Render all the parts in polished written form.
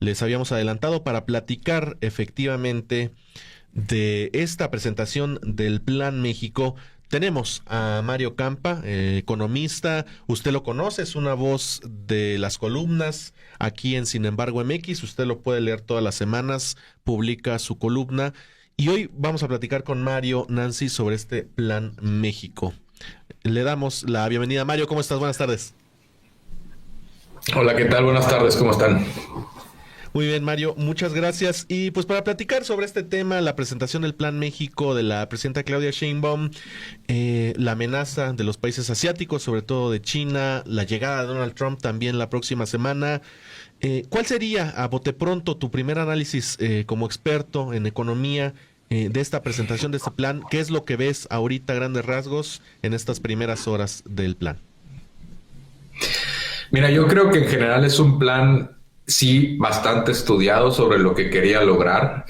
les habíamos adelantado para platicar efectivamente de esta presentación del Plan México. Tenemos a Mario Campa, economista. Usted lo conoce, es una voz de las columnas aquí en Sin embargo MX. Usted lo puede leer todas las semanas, publica su columna. Y hoy vamos a platicar con Mario, Nancy, sobre este Plan México. Le damos la bienvenida. Mario, ¿cómo estás? Buenas tardes. Hola, ¿qué tal? Buenas tardes, ¿cómo están? Muy bien, Mario, muchas gracias. Y pues para platicar sobre este tema, la presentación del Plan México de la presidenta Claudia Sheinbaum, la amenaza de los países asiáticos, sobre todo de China, la llegada de Donald Trump también la próxima semana. ¿Cuál sería, a bote pronto, tu primer análisis como experto en economía de esta presentación de este plan? ¿Qué es lo que ves ahorita a grandes rasgos en estas primeras horas del plan? Mira, yo creo que en general es un plan, sí, bastante estudiado sobre lo que quería lograr.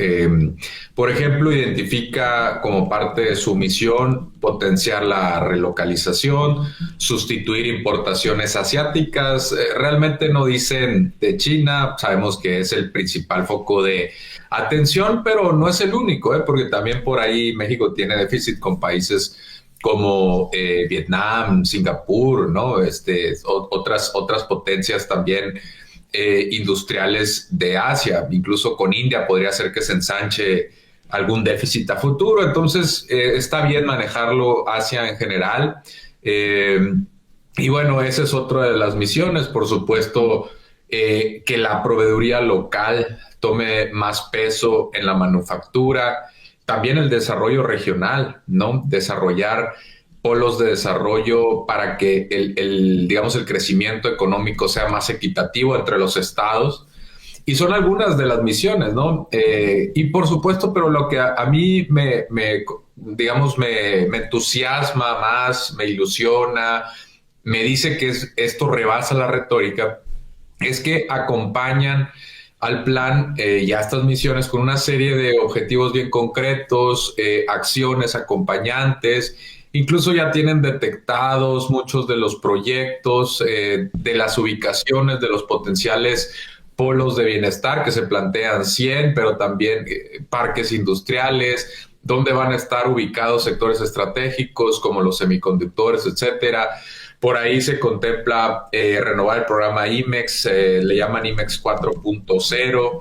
Por ejemplo, identifica como parte de su misión potenciar la relocalización, sustituir importaciones asiáticas. Realmente no dicen de China, sabemos que es el principal foco de atención, pero no es el único, porque también por ahí México tiene déficit con países como Vietnam, Singapur, ¿no? Otras potencias también industriales de Asia, incluso con India podría ser que se ensanche algún déficit a futuro. Entonces, está bien manejarlo Asia en general. Y bueno, esa es otra de las misiones, por supuesto, que la proveeduría local tome más peso en la manufactura. También el desarrollo regional, ¿no? Desarrollar polos de desarrollo para que digamos, el crecimiento económico sea más equitativo entre los estados. Y son algunas de las misiones, ¿no? Y por supuesto, pero lo que a mí digamos, me entusiasma más, me ilusiona, me dice que esto rebasa la retórica, es que acompañan al plan y a estas misiones con una serie de objetivos bien concretos, acciones acompañantes. Incluso ya tienen detectados muchos de los proyectos, de las ubicaciones de los potenciales polos de bienestar, que se plantean 100, pero también parques industriales, donde van a estar ubicados sectores estratégicos como los semiconductores, etcétera. Por ahí se contempla renovar el programa IMEX, le llaman IMEX 4.0,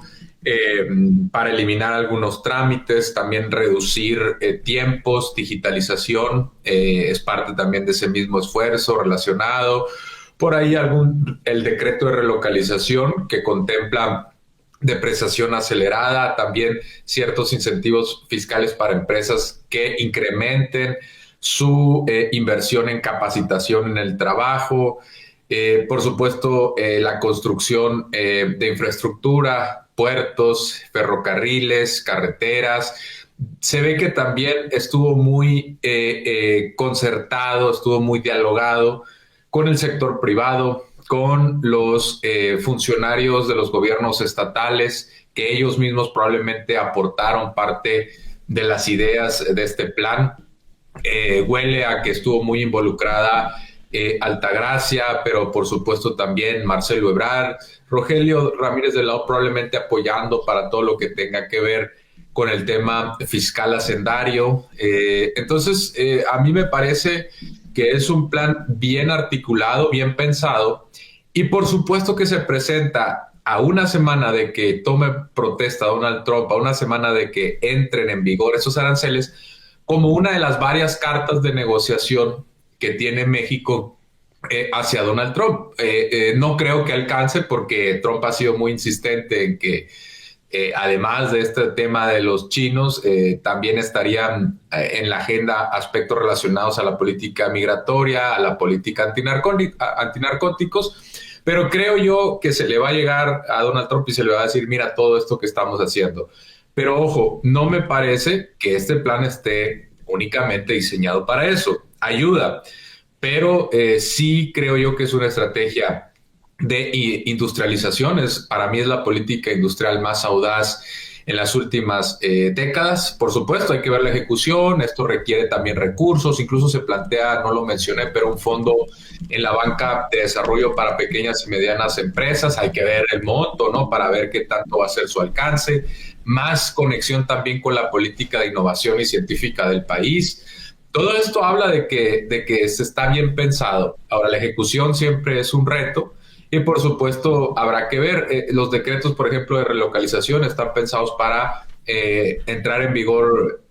para eliminar algunos trámites, también reducir tiempos, digitalización, es parte también de ese mismo esfuerzo relacionado. Por ahí el decreto de relocalización que contempla depreciación acelerada, también ciertos incentivos fiscales para empresas que incrementen su inversión en capacitación en el trabajo, por supuesto la construcción de infraestructura, puertos, ferrocarriles, carreteras. Se ve que también estuvo muy concertado, estuvo muy dialogado con el sector privado, con los funcionarios de los gobiernos estatales, que ellos mismos probablemente aportaron parte de las ideas de este plan. Huele a que estuvo muy involucrada Altagracia, pero por supuesto también Marcelo Ebrard, Rogelio Ramírez de la O probablemente apoyando para todo lo que tenga que ver con el tema fiscal hacendario. Entonces, a mí me parece que es un plan bien articulado, bien pensado, y por supuesto que se presenta a una semana de que tome protesta Donald Trump, a una semana de que entren en vigor esos aranceles, como una de las varias cartas de negociación que tiene México hacia Donald Trump. No creo que alcance porque Trump ha sido muy insistente en que además de este tema de los chinos, también estarían en la agenda aspectos relacionados a la política migratoria, a la política antinarcóticos, pero creo yo que se le va a llegar a Donald Trump y se le va a decir, mira todo esto que estamos haciendo. Pero ojo, no me parece que este plan esté únicamente diseñado para eso. Ayuda, pero sí creo yo que es una estrategia de industrializaciones. Para mí es la política industrial más audaz en las últimas décadas. Por supuesto, hay que ver la ejecución, esto requiere también recursos, incluso se plantea, no lo mencioné, pero un fondo en la banca de desarrollo para pequeñas y medianas empresas, hay que ver el monto, ¿no? Para ver qué tanto va a ser su alcance, más conexión también con la política de innovación y científica del país. Todo esto habla de que se está bien pensado. Ahora, la ejecución siempre es un reto. Y por supuesto, habrá que ver, los decretos, por ejemplo, de relocalización están pensados para entrar en vigor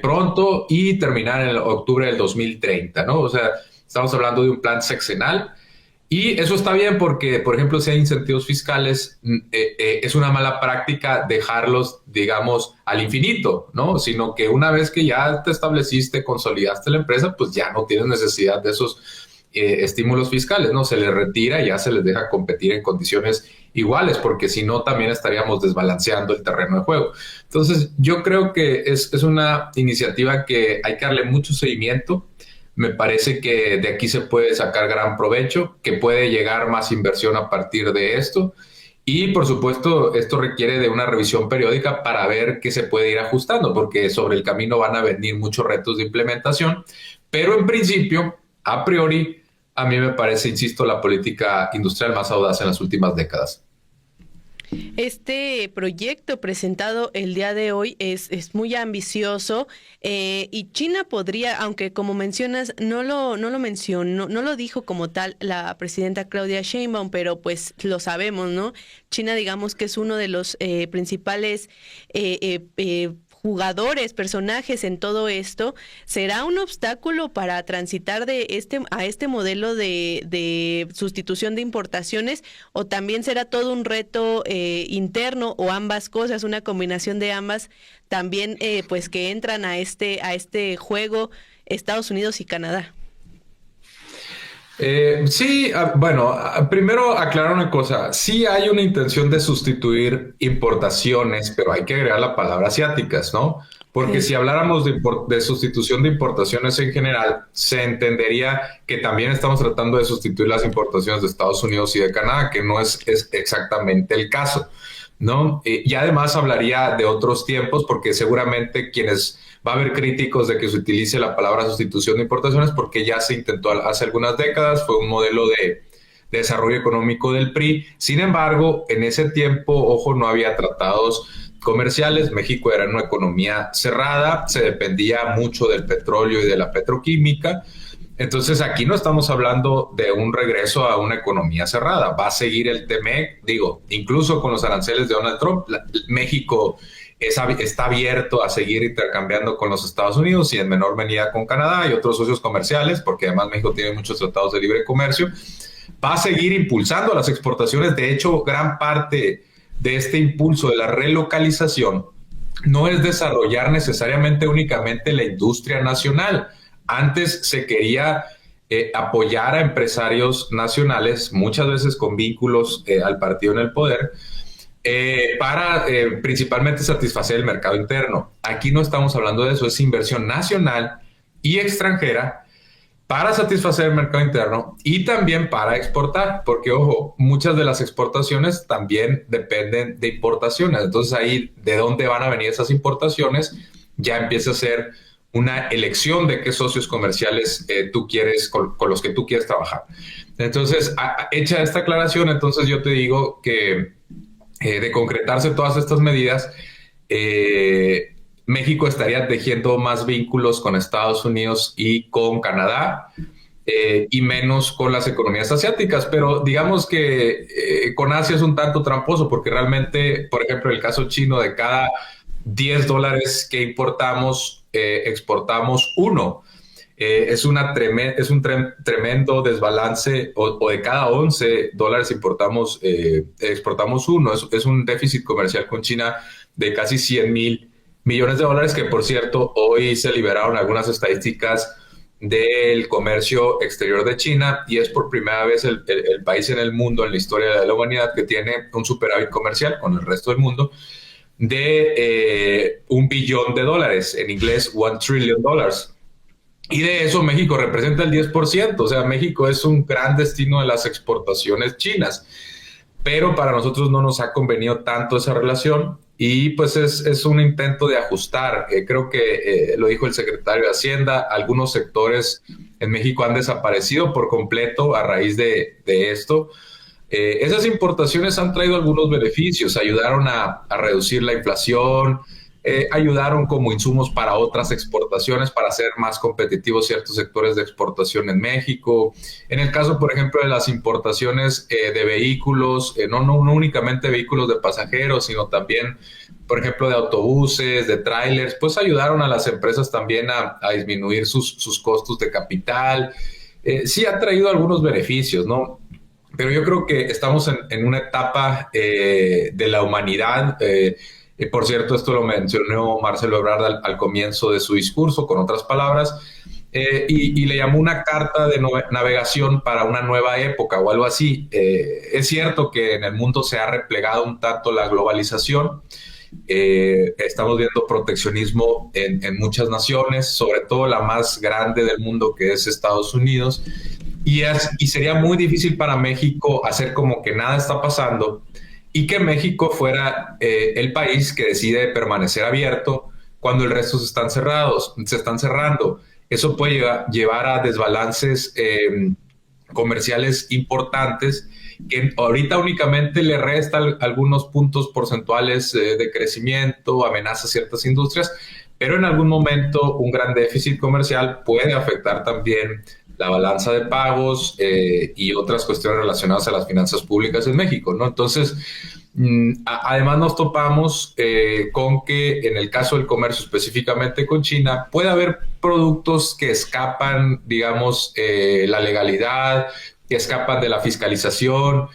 pronto y terminar en octubre del 2030, ¿no? O sea, estamos hablando de un plan sexenal y eso está bien porque, por ejemplo, si hay incentivos fiscales, es una mala práctica dejarlos, digamos, al infinito, ¿no? Sino que una vez que ya te estableciste, consolidaste la empresa, pues ya no tienes necesidad de esos estímulos fiscales, ¿no? Se les retira y ya se les deja competir en condiciones iguales, porque si no también estaríamos desbalanceando el terreno de juego. Entonces, yo creo que es una iniciativa que hay que darle mucho seguimiento. Me parece que de aquí se puede sacar gran provecho, que puede llegar más inversión a partir de esto. Y, por supuesto, esto requiere de una revisión periódica para ver qué se puede ir ajustando, porque sobre el camino van a venir muchos retos de implementación. Pero, en principio, a priori, a mí me parece, insisto, la política industrial más audaz en las últimas décadas. Este proyecto presentado el día de hoy es muy ambicioso y China podría, aunque como mencionas, no lo mencionó, no lo dijo como tal la presidenta Claudia Sheinbaum, pero pues lo sabemos, ¿no? China, digamos que es uno de los principales jugadores, personajes en todo esto. ¿Será un obstáculo para transitar a este modelo de sustitución de importaciones o también será todo un reto interno o ambas cosas, una combinación de ambas también pues que entran a este juego Estados Unidos y Canadá? Sí, bueno, primero aclarar una cosa. Sí hay una intención de sustituir importaciones, pero hay que agregar la palabra asiáticas, ¿no? Porque si habláramos de sustitución de importaciones en general, se entendería que también estamos tratando de sustituir las importaciones de Estados Unidos y de Canadá, que no es exactamente el caso, ¿no? Y además hablaría de otros tiempos, porque seguramente va a haber críticos de que se utilice la palabra sustitución de importaciones porque ya se intentó hace algunas décadas, fue un modelo de desarrollo económico del PRI. Sin embargo, en ese tiempo, ojo, no había tratados comerciales. México era una economía cerrada, se dependía mucho del petróleo y de la petroquímica. Entonces, aquí no estamos hablando de un regreso a una economía cerrada. Va a seguir el TEMEC, incluso con los aranceles de Donald Trump, México está abierto a seguir intercambiando con los Estados Unidos y en menor medida con Canadá y otros socios comerciales, porque además México tiene muchos tratados de libre comercio. Va a seguir impulsando las exportaciones. De hecho, gran parte de este impulso de la relocalización no es desarrollar necesariamente únicamente la industria nacional. Antes se quería apoyar a empresarios nacionales, muchas veces con vínculos al partido en el poder, para principalmente satisfacer el mercado interno. Aquí no estamos hablando de eso, es inversión nacional y extranjera para satisfacer el mercado interno y también para exportar, porque, ojo, muchas de las exportaciones también dependen de importaciones. Entonces ahí, ¿de dónde van a venir esas importaciones? Ya empieza a ser una elección de qué socios comerciales tú quieres, con los que tú quieres trabajar. Entonces, hecha esta aclaración, entonces yo te digo que de concretarse todas estas medidas, México estaría tejiendo más vínculos con Estados Unidos y con Canadá y menos con las economías asiáticas. Pero digamos que con Asia es un tanto tramposo porque realmente, por ejemplo, el caso chino, de cada $10 que importamos, exportamos 1. Es un tremendo desbalance, o de cada $11 importamos, exportamos 1. Es un déficit comercial con China de casi $100,000 millones, que por cierto, hoy se liberaron algunas estadísticas del comercio exterior de China y es por primera vez el país en el mundo, en la historia de la humanidad, que tiene un superávit comercial con el resto del mundo de $1 billón, en inglés $1 trillion. Y de eso México representa el 10%, o sea, México es un gran destino de las exportaciones chinas. pero para nosotros no nos ha convenido tanto esa relación y pues es un intento de ajustar. Creo que lo dijo el secretario de Hacienda, algunos sectores en México han desaparecido por completo a raíz de esto. Esas importaciones han traído algunos beneficios, ayudaron a reducir la inflación, ayudaron como insumos para otras exportaciones, para hacer más competitivos ciertos sectores de exportación en México. En el caso, por ejemplo, de las importaciones de vehículos, no únicamente vehículos de pasajeros, sino también, por ejemplo, de autobuses, de trailers, pues ayudaron a las empresas también a disminuir sus costos de capital. Sí ha traído algunos beneficios, ¿no? Pero yo creo que estamos en una etapa de la humanidad. Por cierto, esto lo mencionó Marcelo Ebrard al comienzo de su discurso, con otras palabras, y le llamó una carta de navegación para una nueva época o algo así. Es cierto que en el mundo se ha replegado un tanto la globalización. Estamos viendo proteccionismo en muchas naciones, sobre todo la más grande del mundo, que es Estados Unidos. Y sería muy difícil para México hacer como que nada está pasando y que México fuera el país que decide permanecer abierto cuando el resto se están cerrando. Eso puede llevar a desbalances comerciales importantes que ahorita únicamente le resta algunos puntos porcentuales de crecimiento, amenaza ciertas industrias, pero en algún momento un gran déficit comercial puede afectar también la balanza de pagos y otras cuestiones relacionadas a las finanzas públicas en México, ¿no? Entonces, además nos topamos con que en el caso del comercio, específicamente con China, puede haber productos que escapan, digamos, la legalidad, que escapan de la fiscalización.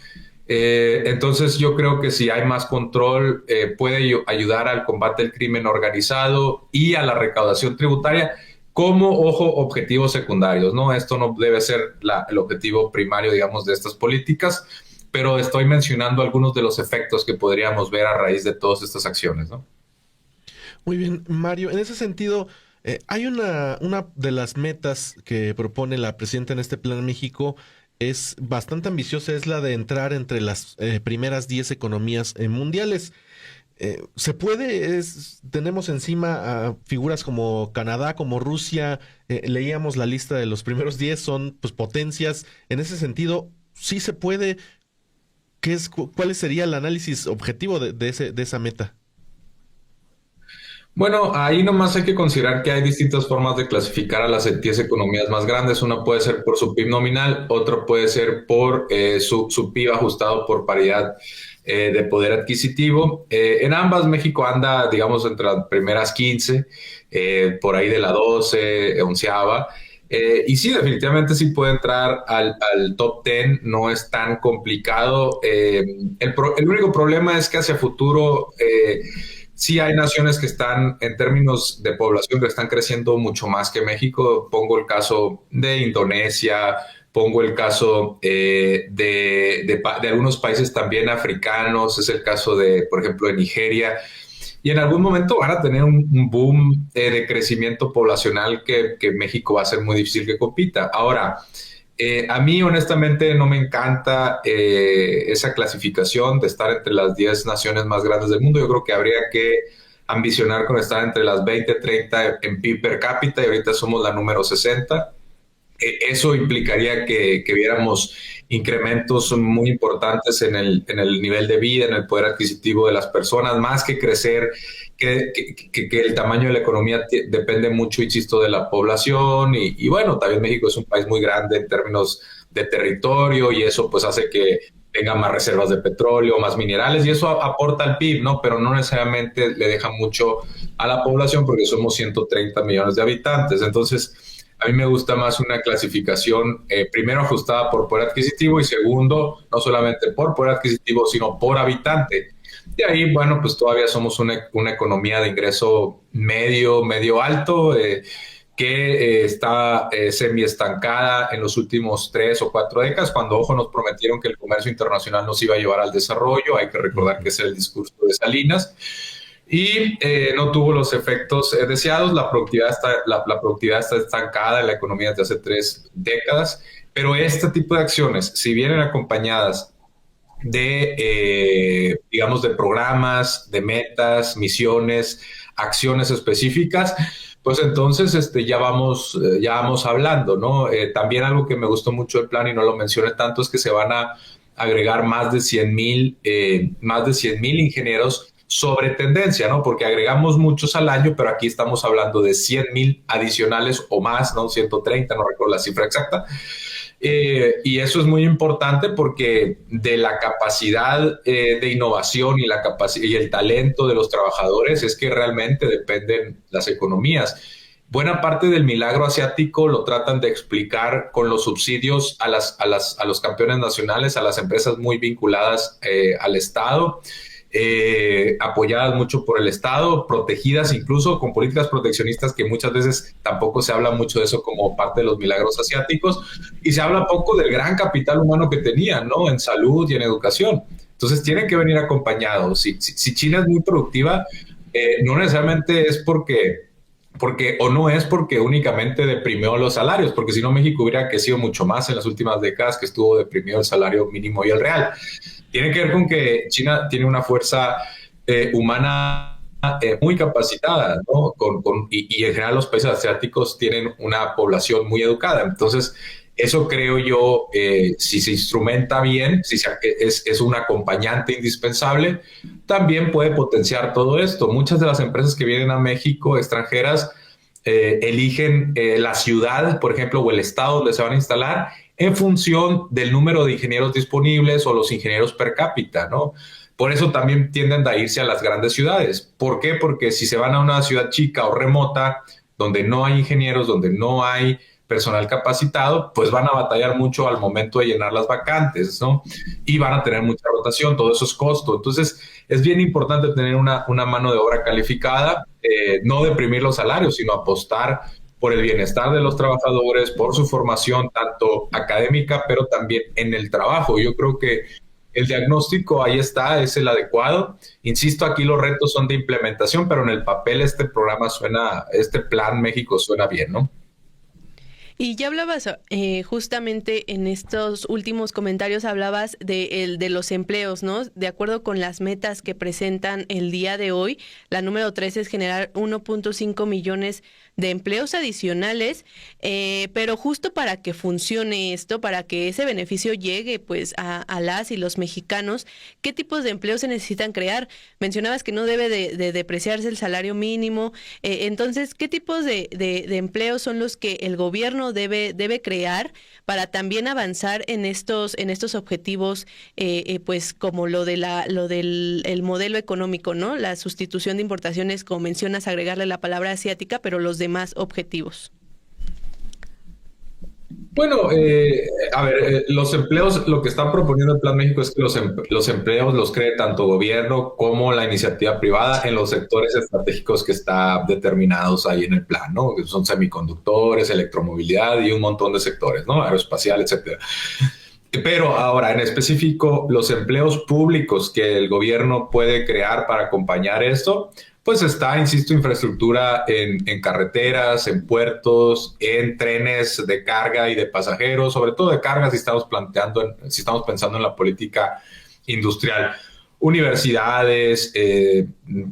Entonces yo creo que si hay más control puede ayudar al combate del crimen organizado y a la recaudación tributaria como, ojo, objetivos secundarios, ¿no? Esto no debe ser el objetivo primario, digamos, de estas políticas, pero estoy mencionando algunos de los efectos que podríamos ver a raíz de todas estas acciones, ¿no? Muy bien, Mario. En ese sentido, hay una de las metas que propone la presidenta en este Plan México, es bastante ambiciosa, es la de entrar entre las primeras 10 economías mundiales. Se puede, tenemos encima a figuras como Canadá, como Rusia, leíamos la lista de los primeros 10, son pues potencias. En ese sentido, sí se puede. ¿Cuál sería el análisis objetivo de esa meta? Bueno, ahí nomás hay que considerar que hay distintas formas de clasificar a las 10 economías más grandes. Una puede ser por su PIB nominal, otra puede ser por su PIB ajustado por paridad de poder adquisitivo. En ambas México anda, digamos, entre las primeras 15, por ahí de la 12, onceava. Y sí, definitivamente sí puede entrar al top 10, no es tan complicado. El único problema es que hacia futuro sí hay naciones que están, en términos de población, que están creciendo mucho más que México. Pongo el caso de Indonesia, pongo el caso de algunos países también africanos, es el caso de, por ejemplo, de Nigeria. Y en algún momento van a tener un boom de crecimiento poblacional que México va a ser muy difícil que compita. Ahora, a mí honestamente no me encanta esa clasificación de estar entre las 10 naciones más grandes del mundo. Yo creo que habría que ambicionar con estar entre las 20, 30 en PIB per cápita y ahorita somos la número 60. Eso implicaría que viéramos incrementos muy importantes en el nivel de vida, en el poder adquisitivo de las personas, más que crecer, que el tamaño de la economía depende mucho, insisto, de la población y bueno, también México es un país muy grande en términos de territorio y eso pues hace que tenga más reservas de petróleo, más minerales y eso aporta al PIB, ¿no? Pero no necesariamente le deja mucho a la población porque somos 130 millones de habitantes, entonces a mí me gusta más una clasificación, primero ajustada por poder adquisitivo y segundo, no solamente por poder adquisitivo, sino por habitante. De ahí, bueno, pues todavía somos una economía de ingreso medio alto, que está semi-estancada en los últimos 3 o 4 décadas, cuando, ojo, nos prometieron que el comercio internacional nos iba a llevar al desarrollo. Hay que recordar que ese es el discurso de Salinas. Y no tuvo los efectos deseados. La productividad está estancada en la economía desde hace 3 décadas, pero este tipo de acciones, si vienen acompañadas digamos, de programas, de metas, misiones, acciones específicas, pues entonces ya vamos hablando, ¿no? También algo que me gustó mucho del plan y no lo mencioné tanto es que se van a agregar más de 100,000 ingenieros sobre tendencia, ¿no? Porque agregamos muchos al año, pero aquí estamos hablando de 100,000 adicionales o más, ¿no? 130, no recuerdo la cifra exacta. Y eso es muy importante porque de la capacidad de innovación y el talento de los trabajadores es que realmente dependen las economías. Buena parte del milagro asiático lo tratan de explicar con los subsidios a los campeones nacionales, a las empresas muy vinculadas al Estado, apoyadas mucho por el Estado, protegidas incluso con políticas proteccionistas que muchas veces tampoco se habla mucho de eso como parte de los milagros asiáticos, y se habla poco del gran capital humano que tenían, ¿no? En salud y en educación. Entonces tienen que venir acompañados. Si China es muy productiva, no necesariamente es porque no es porque únicamente deprimió los salarios, porque si no México hubiera crecido mucho más en las últimas décadas que estuvo deprimido el salario mínimo y el real. Tiene que ver con que China tiene una fuerza humana muy capacitada, ¿no? Y en general los países asiáticos tienen una población muy educada. Entonces, eso creo yo, si se instrumenta bien, si es un acompañante indispensable, también puede potenciar todo esto. Muchas de las empresas que vienen a México, extranjeras, eligen la ciudad, por ejemplo, o el estado donde se van a instalar en función del número de ingenieros disponibles o los ingenieros per cápita, ¿no? Por eso también tienden a irse a las grandes ciudades. ¿Por qué? Porque si se van a una ciudad chica o remota, donde no hay ingenieros, donde no hay personal capacitado, pues van a batallar mucho al momento de llenar las vacantes, ¿no? Y van a tener mucha rotación, todo eso es costo. Entonces, es bien importante tener una mano de obra calificada, no deprimir los salarios, sino apostar por el bienestar de los trabajadores, por su formación, tanto académica, pero también en el trabajo. Yo creo que el diagnóstico ahí está, es el adecuado. Insisto, aquí los retos son de implementación, pero en el papel este plan México suena bien, ¿no? Y ya hablabas, justamente en estos últimos comentarios hablabas de los empleos, ¿no? De acuerdo con las metas que presentan el día de hoy, la número 3 es generar 1.5 millones de empleos adicionales, pero justo para que funcione esto, para que ese beneficio llegue pues a las y los mexicanos, ¿qué tipos de empleos se necesitan crear? Mencionabas que no debe de depreciarse el salario mínimo, entonces, ¿qué tipos de empleos son los que el gobierno debe crear para también avanzar en estos objetivos, pues como lo del el modelo económico, ¿no? La sustitución de importaciones, como mencionas, agregarle la palabra asiática, pero los demás objetivos. Bueno, los empleos, lo que están proponiendo el Plan México es que los empleos los cree tanto gobierno como la iniciativa privada en los sectores estratégicos que están determinados ahí en el plan, ¿no? Que son semiconductores, electromovilidad y un montón de sectores, ¿no? Aeroespacial, etcétera. Pero ahora, en específico, los empleos públicos que el gobierno puede crear para acompañar esto, pues está, insisto, infraestructura en carreteras, en puertos, en trenes de carga y de pasajeros, sobre todo de carga si estamos pensando en la política industrial. Universidades,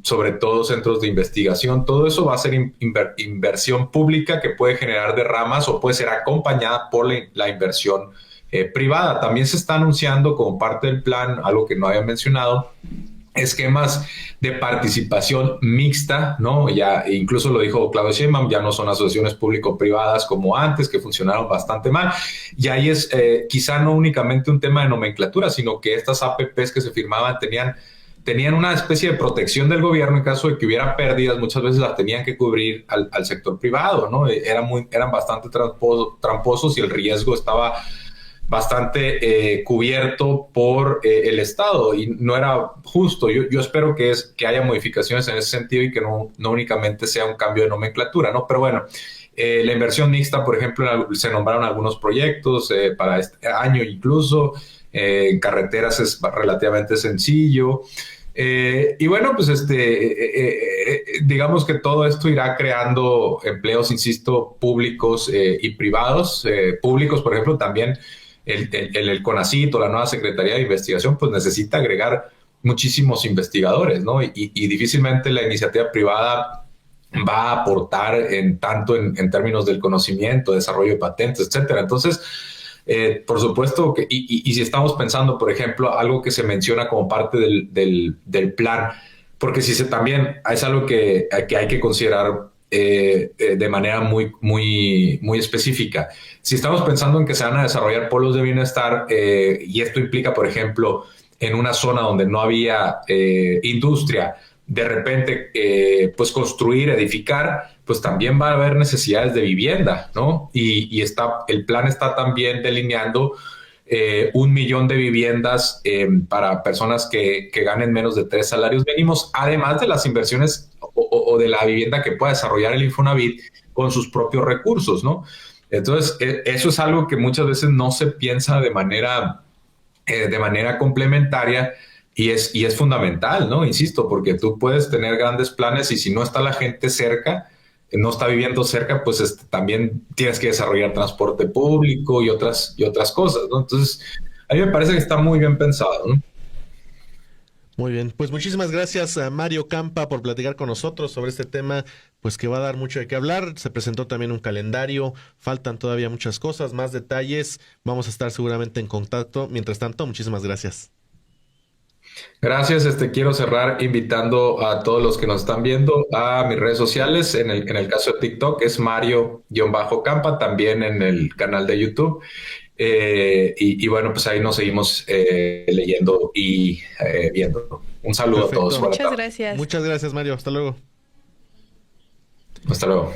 sobre todo centros de investigación, todo eso va a ser inversión pública que puede generar derramas o puede ser acompañada por la inversión privada. También se está anunciando como parte del plan, algo que no había mencionado, esquemas de participación mixta, ¿no? Ya incluso lo dijo Claudia Sheinbaum, ya no son asociaciones público-privadas como antes, que funcionaron bastante mal. Y ahí es quizá no únicamente un tema de nomenclatura, sino que estas APPs que se firmaban tenían una especie de protección del gobierno en caso de que hubiera pérdidas, muchas veces las tenían que cubrir al sector privado, ¿no? Eran bastante tramposos y el riesgo estaba bastante cubierto por el Estado y no era justo. Yo espero que haya modificaciones en ese sentido y que no únicamente sea un cambio de nomenclatura, ¿no? Pero bueno, la inversión mixta, por ejemplo, se nombraron algunos proyectos para este año incluso, en carreteras es relativamente sencillo. Y bueno, pues digamos que todo esto irá creando empleos, insisto, públicos y privados. Públicos, por ejemplo, también el CONACYT o la nueva Secretaría de Investigación, pues necesita agregar muchísimos investigadores, ¿no? Y difícilmente la iniciativa privada va a aportar tanto en términos del conocimiento, desarrollo de patentes, etcétera. Entonces, por supuesto que, y si estamos pensando, por ejemplo, algo que se menciona como parte del plan, porque si también es algo que hay que considerar de manera muy específica. Si estamos pensando en que se van a desarrollar polos de bienestar, y esto implica, por ejemplo, en una zona donde no había industria, de repente, pues construir, edificar, pues también va a haber necesidades de vivienda, ¿no? Y el plan está también delineando 1 millón de viviendas para personas que ganen menos de 3 salarios mínimos, además de las inversiones o de la vivienda que pueda desarrollar el Infonavit con sus propios recursos, ¿no? Entonces, eso es algo que muchas veces no se piensa de manera complementaria y es fundamental, ¿no? Insisto, porque tú puedes tener grandes planes y si no está la gente cerca, no está viviendo cerca, pues también tienes que desarrollar transporte público y otras cosas, ¿no? Entonces, a mí me parece que está muy bien pensado, ¿no? Muy bien, pues muchísimas gracias a Mario Campa por platicar con nosotros sobre este tema, pues que va a dar mucho de qué hablar. Se presentó también un calendario, faltan todavía muchas cosas, más detalles, vamos a estar seguramente en contacto. Mientras tanto, muchísimas gracias. Gracias, quiero cerrar invitando a todos los que nos están viendo a mis redes sociales. En el caso de TikTok es Mario-Campa, también en el canal de YouTube. Y bueno, pues ahí nos seguimos leyendo y viendo. Un saludo. Perfecto. A todos. Muchas gracias. Muchas gracias, Mario. Hasta luego. Hasta luego.